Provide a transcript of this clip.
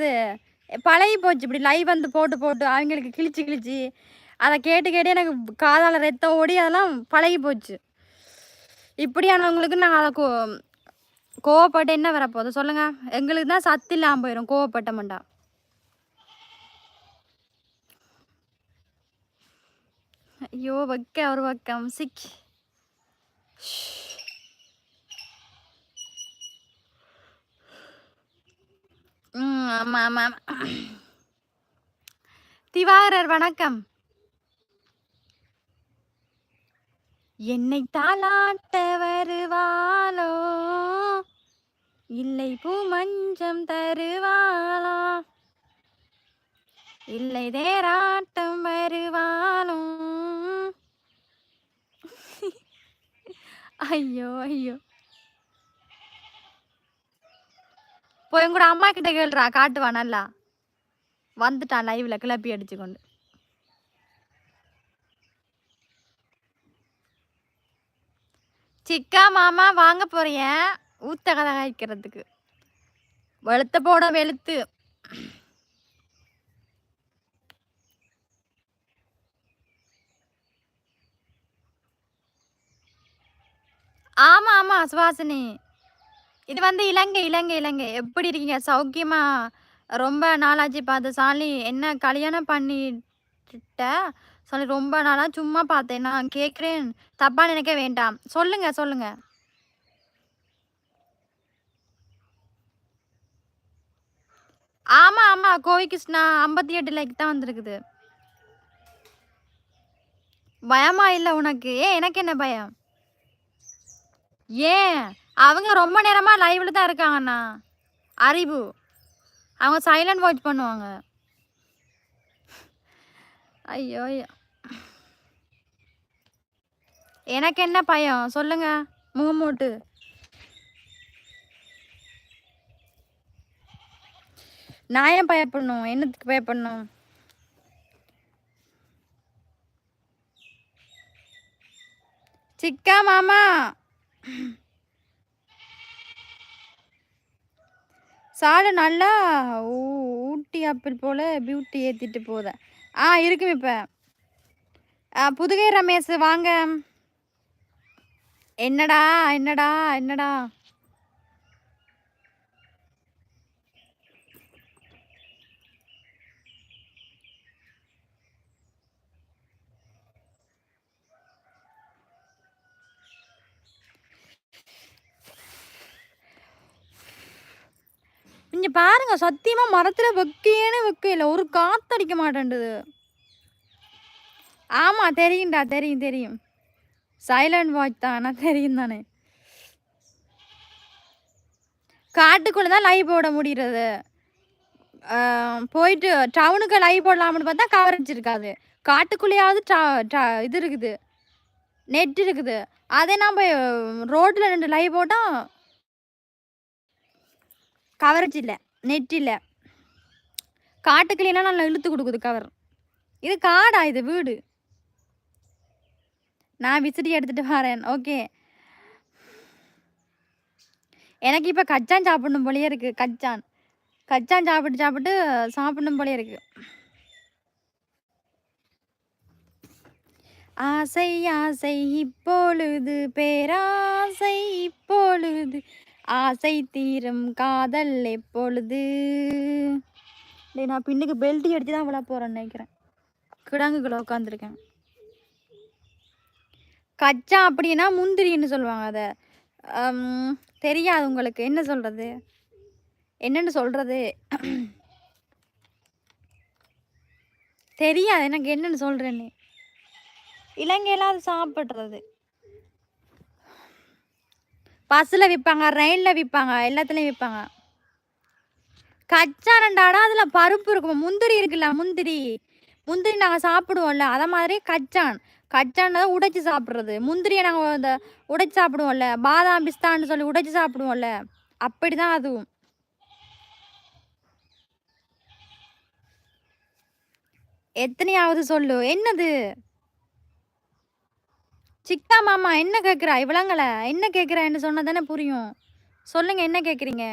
சொல்றது? பழகி போச்சு. இப்படி லைவ் வந்து போட்டு, போட்டு அவங்களுக்கு கிழிச்சு, கிழிச்சு அத கேட்டு, கேட்டு எனக்கு காதால ரத்தம் ஓடி அதெல்லாம் பழகி போச்சு. இப்படியானவங்களுக்கு நாங்க அத கோவப்பட்டு என்ன வரப்போகுது சொல்லுங்க? எங்களுக்கு தான் சத்து இல்லாம போயிரும் கோவப்பட்டோம்டா. ஐயோ! வெக்க ஒரு பக்கம் சிக். ஆமா, ஆமா, ஆமா. திவாகரர் வணக்கம். என்னை தாலாட்ட வருவாளோ? இல்லை பூ மஞ்சம் தருவாளா? இல்லை தேராட்டம் வருவாளோ? ஐயோ! ஐயோ! போய் உங்களோட அம்மா கிட்ட கேளுடா காட்டுவா நல்லா. வந்துட்டான் லைவ்ல கிளப்பி அடிச்சுக்கொண்டு. சிக்கா மாமா வாங்க போறிய ஊத்த கதை காய்க்கிறதுக்கு. வெளுத்த போட வெளுத்து. ஆமா, ஆமா சுவாசினி. இது வந்து இலங்கை, இலங்கை, இலங்கை. எப்படி இருக்கீங்க? சௌக்கியமா? ரொம்ப நாளாச்சு பார்த்து. சாலி என்ன கல்யாணம் பண்ணிட்ட? சாலி ரொம்ப நாளா சும்மா பார்த்தேன். நான் கேட்கிறேன். தப்பா நினைக்க வேண்டாம். சொல்லுங்க, சொல்லுங்க. ஆமா, ஆமா. கோவி கிருஷ்ணா 58 லைக் தான் வந்திருக்குது. பயமா இல்ல உனக்கு? ஏன் எனக்கு என்ன பயம்? ஏன்? அவங்க ரொம்ப நேரமா லைவ்ல தான் இருக்காங்கண்ணா. அறிவு. அவங்க சைலண்ட் வாட்ச் பண்ணுவாங்க. ஐயோ! எனக்கு என்ன பயம்? சொல்லுங்க. முகமூட்டு. நான் ஏன் பயப்படணும்? என்னத்துக்கு பயப்படணும்? சிக்கா மாமா. சாடு நல்லா ஊட்டி ஆப்பிள் போல பியூட்டி ஏத்திட்டு போத. இருக்கும் இப்ப. புதுகை ரமேஷ் வாங்க. என்னடா என்னடா என்னடா? இங்க பாருங்க சத்தியமா மரத்துல வெக்கையில ஒரு காத்தடிக்க மாட்டேன்டுது. ஆமா தெரியும்டா தெரியும் தெரியும். சைலண்ட் வாட்ச் தான் ஆனா தெரியும் தானே. காட்டுக்குள்ள தான் லைவ் போட முடியறது. போயிட்டு டவுனுக்கு லைவ் போடலாம்னு பார்த்தா கவரேஜ் இருக்காது. காட்டுக்குள்ளேயாவது இது இருக்குது. நெட் இருக்குது. அதே நம்ம ரோட்ல நின்று லைவ் போட்டா கவரேஜ் இல்ல. நெட் இல்ல. காட்டுக்குள்ளேனா நல்லா இழுத்து கொடுக்குது கவர். இது காடா இது வீடு. நான் விசிறி எடுத்துட்டு வரேன். ஓகே. எனக்கு இப்ப கச்சான் சாப்பிடணும் போலயே இருக்கு. கச்சான். கச்சான் சாப்பிட்டு சாப்பிட்டு சாப்பிடணும் போலயே இருக்கு. ஆசை ஆசை இப்பொழுது பேராசை இப்பொழுது ஆசை தீரும் காதல் எப்பொழுது. நான் பின்னுக்கு பெல்ட் அடிச்சு தான் விழ போறேன்னு நினைக்கிறேன். கிடங்குக்குள்ள உட்காந்துருக்கேன். கச்சா அப்படின்னா முந்திரின்னு சொல்லுவாங்க அத. தெரியாது உங்களுக்கு என்ன சொல்றது? என்னன்னு சொல்றது? தெரியாது எனக்கு என்னன்னு சொல்றேன்னு. இலங்கையில அது சாப்பிடுறது. பஸ்ல விற்பாங்க, ரயில்ல விற்பாங்க, எல்லாத்துலயும் விற்பாங்க. கச்சா ரெண்டாடா அதுல பருப்பு இருக்கும். முந்திரி இருக்குல்ல முந்திரி. முந்திரி நாங்க சாப்பிடுவோம்ல அத மாதிரி கச்சான். கச்சான் உடைச்சு சாப்பிடுறது. முந்திரியை நாங்க இந்த உடைச்சு சாப்பிடுவோம்ல. பாதாம் பிஸ்தான்னு சொல்லி உடைச்சு சாப்பிடுவோம்ல. அப்படிதான் அதுவும். எத்தனையாவது சொல்லு. என்னது? சிக்கா மாமா என்ன கேட்குறா? இவ்வளங்கள என்ன கேட்குறா என்று சொன்னா தானே புரியும். சொல்லுங்க என்ன கேட்குறீங்க?